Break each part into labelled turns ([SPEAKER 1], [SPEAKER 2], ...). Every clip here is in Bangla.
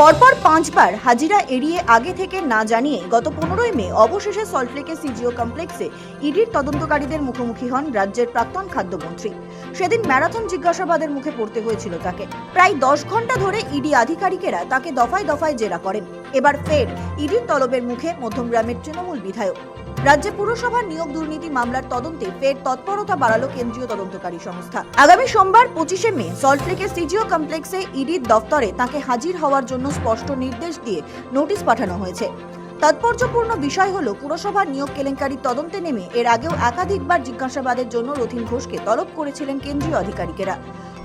[SPEAKER 1] পরপর 5 বার হাজিরা এড়িয়ে আগে থেকে না জানিয়ে গত 15ই মে অবশেষে সল্টলেকের সিজিও কমপ্লেক্সে ইডির তদন্তকারীদের মুখোমুখি হন রাজ্যের প্রাক্তন খাদ্যমন্ত্রী। সেদিন ম্যারাথন জিজ্ঞাসাবাদের মুখে পড়তে হয়েছিল তাকে। প্রায় 10 ঘন্টা ধরে ইডি আধিকারিকেরা তাকে দফায় দফায় জেরা করেন। এবার ফের ইডির তলবের মুখে মধ্যমগ্রামের তৃণমূল বিধায়ক। রাজ্যে পুরসভার নিয়োগ দুর্নীতি মামলার তদন্তে ফের তৎপরতা বাড়ালো কেন্দ্রীয় তদন্তকারী সংস্থা। আগামী সোমবার 25শে মে সল্টলেকের সিজিও কমপ্লেক্সে ইডির দফতরে তাকে হাজির হওয়ার জন্য স্পষ্ট নির্দেশ দিয়ে নোটিশ পাঠানো হয়েছে। তাৎপর্যপূর্ণ বিষয় হলো পুরসভার নিয়োগ কেলেঙ্কারি তদন্তে নেমে এর আগেও একাধিকবার জিজ্ঞাসাবাদের জন্য রথীন ঘোষকে তলব করেছিলেন কেন্দ্রীয় আধিকারিকেরা।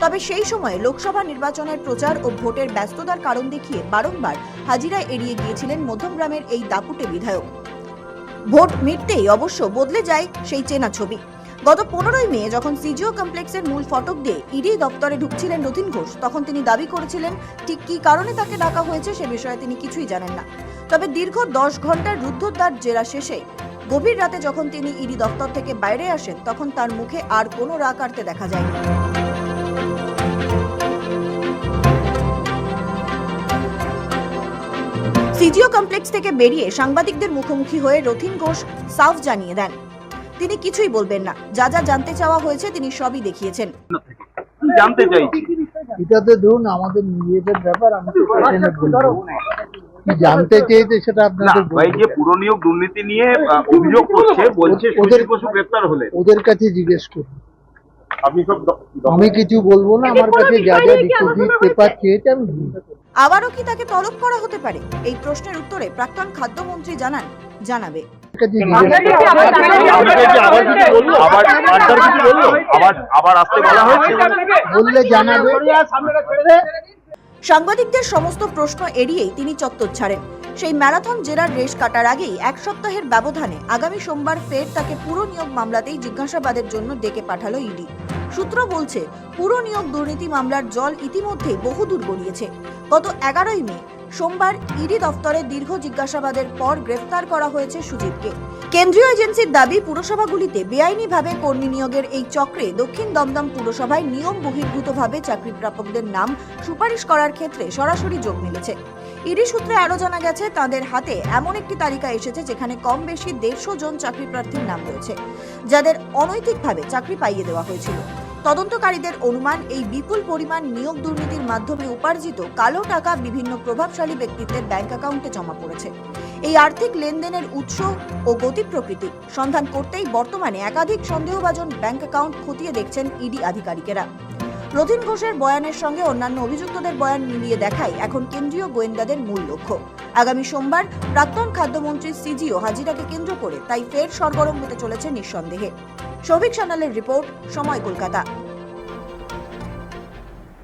[SPEAKER 1] তবে সেই সময়ে লোকসভা নির্বাচনের প্রচার ও ভোটের ব্যস্ততার কারণ দেখিয়ে বারংবার হাজিরা এড়িয়ে গিয়েছিলেন মধ্যমগ্রামের এই দাপুটে বিধায়ক। ভোট মিটতেই অবশ্য বদলে যায় সেই চেনা ছবি। গত 15ই মে যখন সিজিও কমপ্লেক্সের মূল ফটক দিয়ে ইডি দপ্তরে ঢুকছিলেন রথীন ঘোষ, তখন তিনি দাবি করেছিলেন ঠিক কী কারণে তাকে ডাকা হয়েছে সে বিষয়ে তিনি কিছুই জানেন না। তবে দীর্ঘ 10 ঘন্টার রুদ্ধদ্বার জেরা শেষে গভীর রাতে যখন তিনি ইডি দপ্তর থেকে বাইরে আসেন, তখন তার মুখে আর কোনো রাগ কাটতে দেখা যায়নি। সিজিও কমপ্লেক্স থেকে বেরিয়ে সাংবাদিকদের মুখোমুখি হয়ে রথীন ঘোষ সাফ জানিয়ে দেন তিনি কিছুই বলবেন না। যা যা জানতে চাওয়া হয়েছে তিনি সবই দেখিয়েছেন।
[SPEAKER 2] জানতে চাইছি
[SPEAKER 3] এটাতে ধরুন আমাদের নিজেদের ব্যাপার, আমি তো সেখানে বলবো কি জানতে চেয়েছে সেটা আপনাদের
[SPEAKER 2] ভাই যে পুরো নিয়োগ দুর্নীতি নিয়ে অভিযোগ করছে, বলছে
[SPEAKER 3] ওদের
[SPEAKER 2] বসু গ্রেফতার হলে
[SPEAKER 3] ওদের কাছে জিজ্ঞেস করুন।
[SPEAKER 2] আপনি সব
[SPEAKER 3] আমি কিছু বলবো না। আমার কাছে যা যা ডিপোজিট পেপার চেয়েছে আমি দিই।
[SPEAKER 1] আবারও কি তাকে তলব করা হতে পারে? এই প্রশ্নের উত্তরে প্রাক্তন খাদ্যমন্ত্রী জানান জানাবে।
[SPEAKER 2] আবার আসতে বলা হয়েছে,
[SPEAKER 3] বললে জানাবে।
[SPEAKER 1] সাংবাদিকদের সমস্ত প্রশ্ন এড়িয়েই তিনি চত্বর ছাড়েন। সেই ম্যারাথন জেরার রেশ কাটার আগেই এক সপ্তাহের ব্যবধানে আগামী সোমবার ফের তাকে পুরো নিয়োগ মামলাতেই জিজ্ঞাসাবাদের জন্য ডেকে পাঠালো ইডি। সূত্র বলছে, পুরো নিয়োগ দুর্নীতি মামলার জল ইতিমধ্যে বহুদূর গড়িয়েছে। গত 11ই মে সোমবার ইডি দফতরে দীর্ঘ জিজ্ঞাসাবাদের পর গ্রেফতার করা হয়েছে সুজিতকে। কেন্দ্রীয় এজেন্সির দাবি, পুরসভাগুলিতে বেআইনিভাবে কর্মী নিয়োগের এই চক্রে দক্ষিণ দমদম পুরসভায় নিয়ম বহির্ভূতভাবে চাকরি প্রাপকদের নাম সুপারিশ করার ক্ষেত্রে সরাসরি যোগ মিলেছে। ইডি সূত্রে আরও জানা গেছে, তাদের হাতে এমন একটি তালিকা এসেছে যেখানে কম বেশি 150 জন চাকরি প্রার্থীর নাম রয়েছে, যাদের অনৈতিকভাবে চাকরি পাইয়ে দেওয়া হয়েছিল। তদন্তকারীদের অনুমান, এই বিপুল পরিমাণ নিয়োগ দুর্নীতির মাধ্যমে উপার্জিত কালো টাকা বিভিন্ন প্রভাবশালী ব্যক্তিত্বের ব্যাংক অ্যাকাউন্টে জমা পড়েছে। এই আর্থিক লেনদেনের উৎস ও গতি প্রকৃতি সন্ধান করতেই বর্তমানে একাধিক সন্দেহভাজন ব্যাংক অ্যাকাউন্ট খতিয়ে দেখছেন ইডি আধিকারিকেরা। রথীন ঘোষের বয়ানের সঙ্গে অন্যান্য অভিযুক্তদের বয়ান মিলিয়ে দেখাই এখন কেন্দ্রীয় গোয়েন্দাদের মূল লক্ষ্য। আগামী সোমবার প্রাক্তন খাদ্যমন্ত্রী সিজিও হাজিরাকে কেন্দ্র করে তাই ফের সরগরম হতে চলেছে নিঃসন্দেহে। সৌভিক সান্যালের রিপোর্ট, সময় কলকাতা।